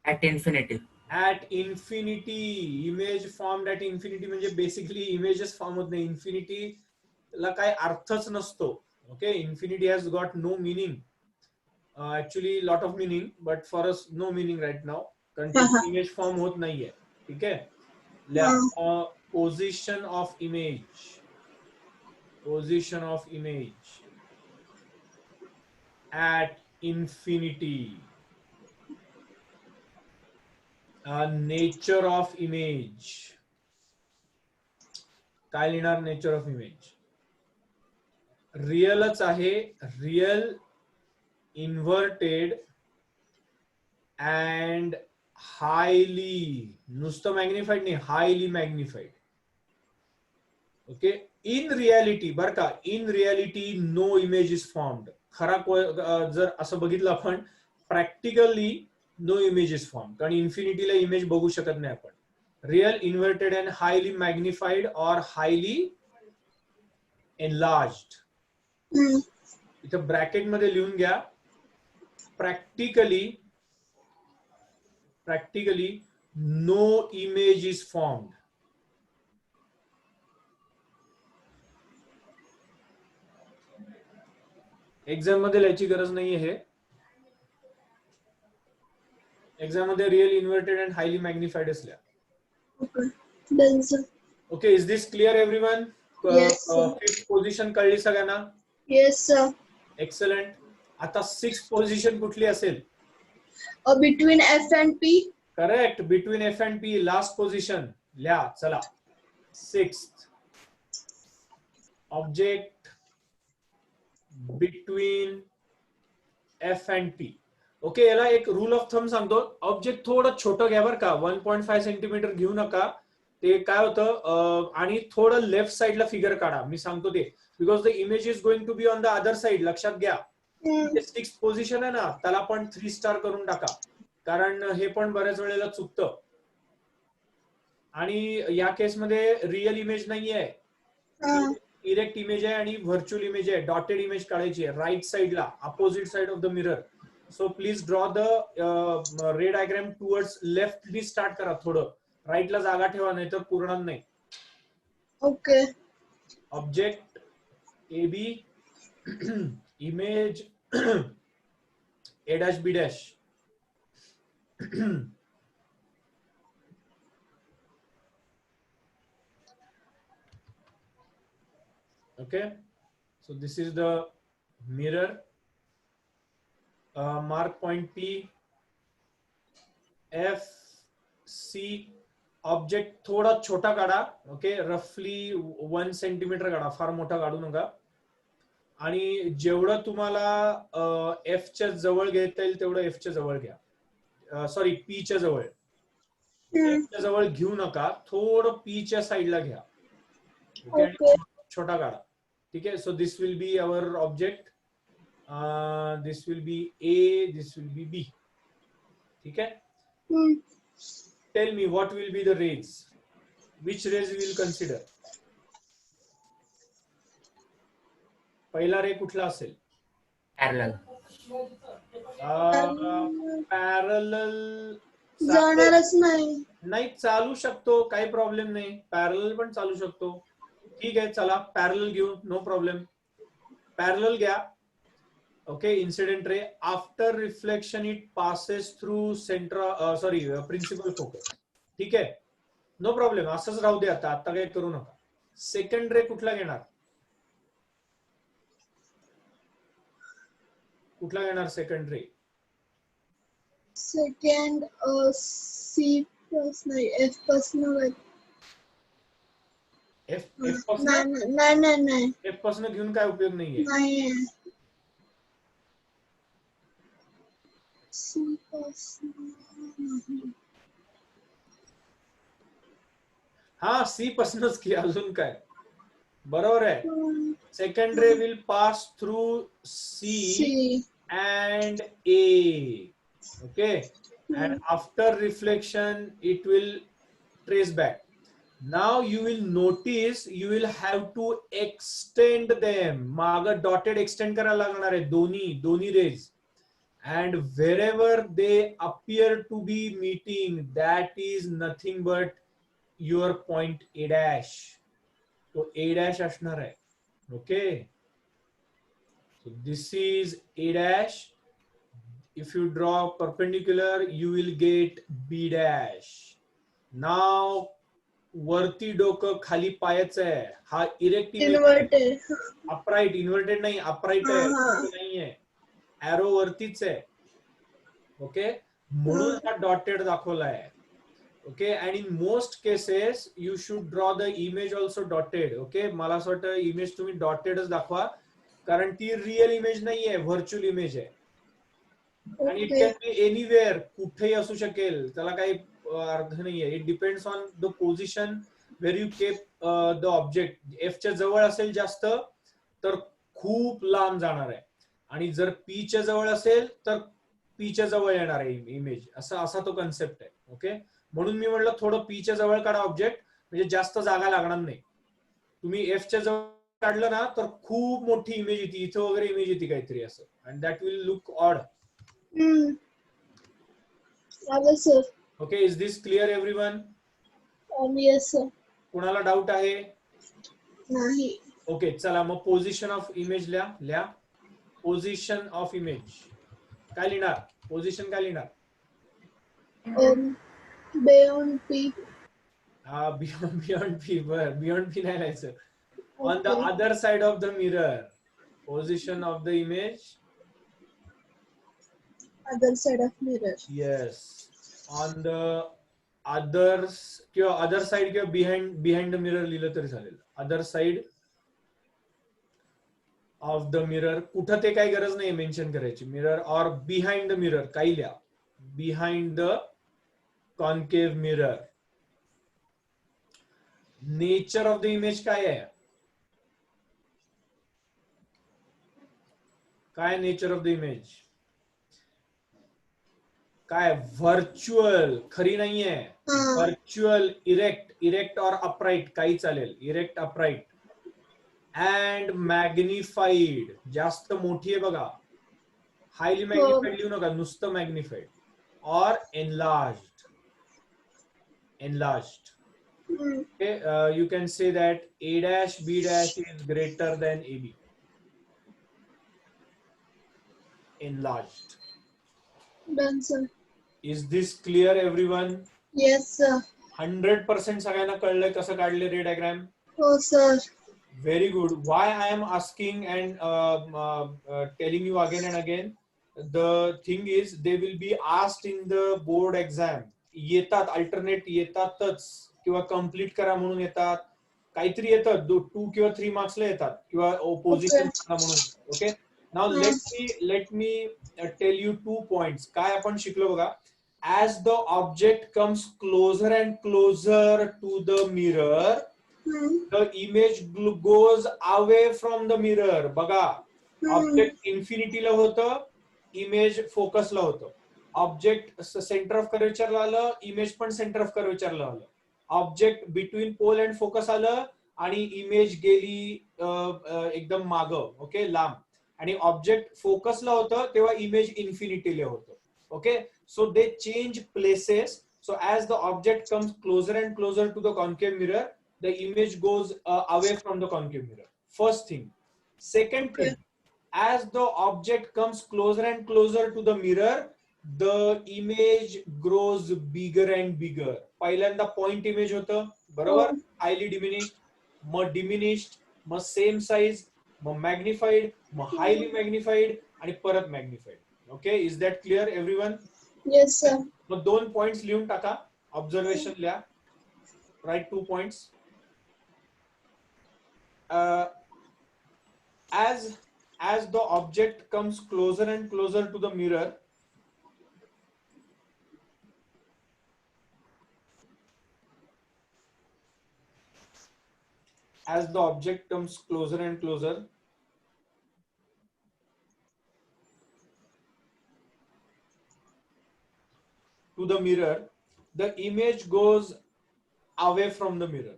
At infinity. At infinity. Image formed at infinity म्हणजे बेसिकली इमेजेस फॉर्म होत नाही. इन्फिनिटी ला काय अर्थच नसतो. Okay, infinity has got no meaning. Actually lot of meaning, but for us no meaning right now, कारण image form होत नाहीये. ठीक आहे. Position of image, position of image at infinity. Nature of image. काय लिहिणार नेचर ऑफ इमेज? रिअलच आहे. Real, inverted and highly, नुसतं मॅग्निफाईड नाही, highly magnified. Okay, in reality बर का, in reality no image is formed. खरा जर असं बघितलं आपण, practically no image is form, कारण इन्फिनिटीला इमेज बघू शकत नाही आपण. Real, inverted and highly magnified or highly enlarged. इथं ब्रॅकेट मध्ये लिहून घ्या, practically no image is formed. Exam मध्ये लिहायची गरज नाहीये हे. एक्झाम मध्ये real, inverted and highly magnified असल्या. Okay, is this clear everyone? Fifth position कळली सगळ्यांना? Yes sir. एक्सलंट. आता सिक्स्थ पोझिशन कुठली असेल? Between F and P. Correct, between F and P. Last position लिहा. चला, sixth object between F and P. Okay, याला एक रूल ऑफ थंब सांगतो. ऑब्जेक्ट थोडं छोटं घ्या बरं का, 1.5 सेंटीमीटर घेऊ नका. ते काय होतं, आणि थोडं लेफ्ट साइडला फिगर काढा. मी सांगतो ते, because the image is going to be on the other side. लक्षात घ्या. सिक्स्थ पोझिशन आहे ना, त्याला पण 3 स्टार करून टाका, कारण हे पण बऱ्याच वेळेला चुकतं. आणि या केसमध्ये रिअल इमेज नाहीये, इरेक्ट इमेज आहे आणि व्हर्च्युअल इमेज आहे. डॉटेड इमेज काढायची आहे राईट साइडला, opposite side of the mirror. So please draw the ray diagram towards leftly start करा. थोडं राईटला जागा ठेवा, नाही तर पूर्ण नाही. Okay. Object A B, image A', B'. Okay, so this is the mirror. Mark point P, F, C. Object थोडा छोटा काढा. ओके, रफली 1 सेंटीमीटर काढा, फार मोठा काढू नका. आणि जेवढं तुम्हाला F च्या जवळ घेता येईल तेवढं F च्या जवळ घ्या. सॉरी, P च्या जवळ. हम्म, च्या जवळ घेऊ नका, थोडं पी च्या साईडला घ्या. ओके, आणि ओके. छोटा काढा. ठीक आहे. So this will be our object, this will be A, this will be B. ठीक आहे. Hmm, tell me what will be the rays, which rays will consider. पहिला रे कुठला असेल? पॅरलल. पॅरलल जाणारच नाही. नाही, चालू शकतो, काही प्रॉब्लेम नाही. पॅरलल पण चालू शकतो. ठीक आहे, चला पॅरलल घेऊ, नो प्रॉब्लेम. पॅरलल घ्या. Okay, incident ray after reflection it passes through principal focus. ठीक आहे, नो प्रॉब्लेम, असंच राहू दे. आता काही करू नका. सेकंड रे कुठला घेणार? कुठला घेणार सेकंड रे? सेकंड सी प्लस नाही, एफ पासून. एफ पासून? नाही एफ पासून घेऊन काय उपयोग नाहीये. नाही. सी पासून नाही. हा, सी पासूनच की, अजून काय. बरोबर आहे. Second ray will pass through C C. and A. Okay, and after reflection it will trace back. Now you will notice you will have to extend them. माग dotted extend करायला लागणार आहे दोन्ही rays, and wherever they appear to be meeting, that is nothing but your point A dash. तो A dash असणार आहे. Okay, so this is A dash. If you draw perpendicular, you will get B dash. Now वरती डोकं खाली पायाचं आहे. हा erect image, inverted. Upright. Inverted नाही, upright आहे, नाहीये. एरो वरतीच आहे. ओके, म्हणून हा डॉटेड दाखवलाय. Okay, and in most cases you should draw the image also dotted. Okay, मला असं वाटतं इमेज तुम्ही डॉटेडच दाखवा, कारण ती रिअल इमेज नाहीये, व्हर्च्युअल इमेज आहे. आणि इट कॅन बी एनिवेअर, कुठेही असू शकेल, त्याला काही अर्थ नाहीये. It depends on the position where you keep the object. F च्या जवळ असेल जास्त तर खूप लांब जाणार आहे, आणि जर पी च्या जवळ असेल तर पी च्या जवळ येणार आहे इमेज. असा तो कन्सेप्ट आहे. ओके, म्हणून मी म्हटलं थोडं पी च्या जवळ काढा ऑब्जेक्ट, म्हणजे जास्त जागा लागणार नाही. तुम्ही एफ च्या जवळ काढलं ना तर खूप मोठी इमेज येते, इथं वगैरे इमेज येते काहीतरी असं, and that will look odd. Sir. Okay, is this clear everyone? Yes sir. कुणाला डाऊट आहे? नाही. ओके, चला मग पोझिशन ऑफ इमेज लिहा. पोझिशन ऑफ इमेज काय लिहिणार? पोझिशन काय लिहिणार? Beyond P. Beyond P. Beyond P नाही लिहायचं. On the other side of the mirror. Position of the image. Other side of mirror. Yes, on the others किंवा other side किंवा behind the mirror लिहिलं तरी चालेल. Other side of the mirror. कुठं ते काही गरज नाही मेन्शन करायची. मिरर और बिहाइंड द मिरर काही लिहा. Behind the concave mirror. Nature of the image काय आहे? काय नेचर ऑफ द इमेज? काय? व्हर्च्युअल. खरी नाहीये. व्हर्च्युअल, इरेक्ट और अपराइट काही चालेल. Erect, upright. And magnified. जास्त मोठी आहे बघा. हायली मॅग्निफाईड लिहू नका, नुसतं मॅग्निफाईड. और enlarged. Okay, you can say that A dash B dash is greater than AB. Enlarged. Done sir. Is this clear everyone? Yes sir. 100% सगळ्यांना कळलंय कसं काढले रे डायग्राम? हो sir. Very good. Why I am asking and telling you again and again? The thing is they will be asked in the board exam. येतात, alternate येतातच, किंवा complete करा म्हणून येतात, काहीतरी येतात. 2 किंवा 3 मार्क्सला येतात, किंवा पोझिशन म्हणून. Okay, now let me tell you 2 points. काय आपण शिकलो बघा. as the object comes closer and closer to the mirror, the image goes away from the mirror. बघा, ऑब्जेक्ट इन्फिनिटीला होतं, इमेज फोकसला होतं. ऑब्जेक्ट सेंटर ऑफ कर्वेचरला आलं, इमेज पण सेंटर ऑफ कर्वेचरला आलं. Object between pole and focus आलं आणि इमेज गेली एकदम मागं, ओके, लांब. आणि ऑब्जेक्ट फोकसला होतं तेव्हा इमेज इन्फिनिटीला होतं. Okay, so they change places. So as the object comes closer and closer to the concave mirror, the image goes away from the concave mirror. First thing. Second thing, as the object comes closer and closer to the mirror, the image grows bigger and bigger. पहिल्यांदा point image होतं, बरोबर? Highly diminished, मग diminished, मग same size, मग magnified, मग highly magnified आणि परत magnified. Okay, is that clear everyone? Yes, sir. Mug 2 points लिहून टाका. Observation लिहा. Write 2 points. As the object comes closer and closer to the mirror, as the object comes closer and closer to the mirror, the image goes away from the mirror.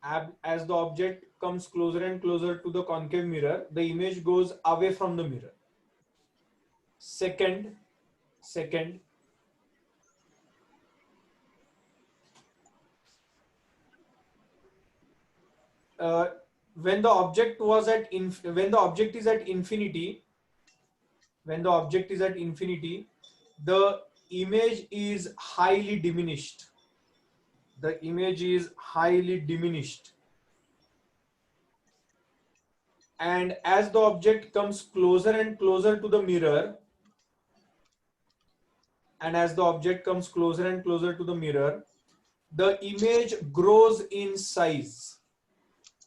As the object comes closer and closer to the concave mirror, the image goes away from the mirror. Second, when the object is at infinity, the image is highly diminished. The image is highly diminished. And as the object comes closer and closer to the mirror, the image grows in size.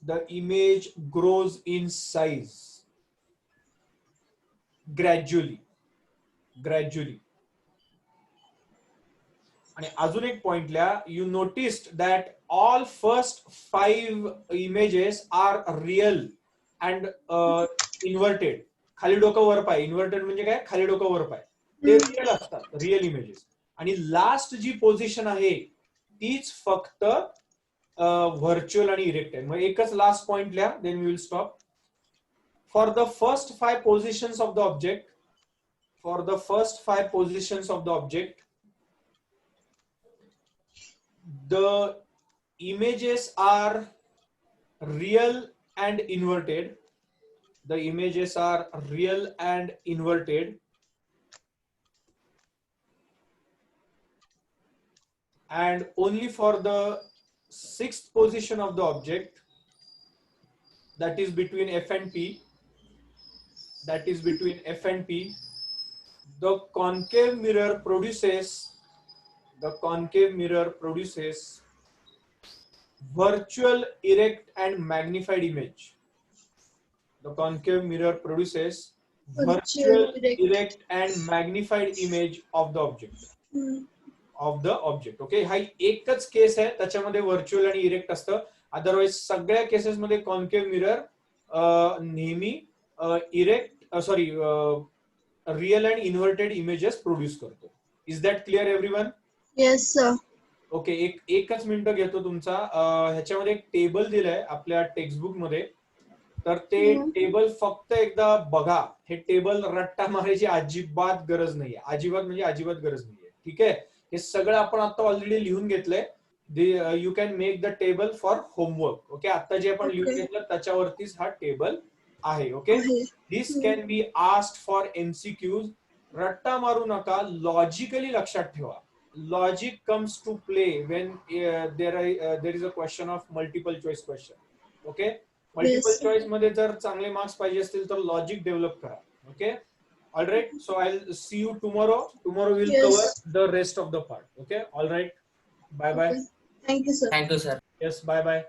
The image grows in size gradually. आणि अजून एक point लिहा. You noticed that all first 5 images are real and inverted. खाली डोकं वर पाय. Inverted म्हणजे काय? खाली डोकं वर पाय. ते रिअल असतात, रिअल इमेजेस. आणि लास्ट जी पोझिशन आहे तीच फक्त व्हर्च्युअल आणि इरेक्ट आहे. मग एकच लास्ट पॉइंट लिहा, then we will stop. For the first 5 positions of the object, the images are real and inverted. And only for the 6th position of the object, that is between F and P, the concave mirror produces virtual, erect and magnified image. The concave mirror produces virtual, erect and magnified image of the object. Okay, हा एकच case आहे त्याच्यामध्ये virtual आणि erect असतं. Otherwise सगळ्या cases मध्ये concave mirror नेहमी real and inverted images produce करतो. Is that clear everyone? Yes, sir. Okay, एकच मिनिट घेतो तुमचा. ह्याच्यामध्ये एक टेबल दिलंय आपल्या टेक्स्टबुक मध्ये, तर ते टेबल फक्त एकदा बघा. हे टेबल रट्टा मारायची अजिबात गरज नाहीये, अजिबात गरज नाहीये. ठीक आहे, हे सगळं आपण आता ऑलरेडी लिहून घेतलंय. You can make the table for homework. Okay, आता जे आपण लिहून घेतलं त्याच्यावरतीच हा टेबल आहे. Okay, this can be asked for MCQs. रट्टा मारू नका, लॉजिकली लक्षात ठेवा. Logic comes to play when there is a question of multiple choice question. Okay, multiple choice मध्ये जर चांगले मार्क्स पाहिजे असतील तर लॉजिक डेव्हलप करा. Okay, all right, so I'll see you tomorrow. We'll cover the rest of the part. Okay, all right, bye. Thank you, sir. Thank you, sir. Yes, bye. Bye.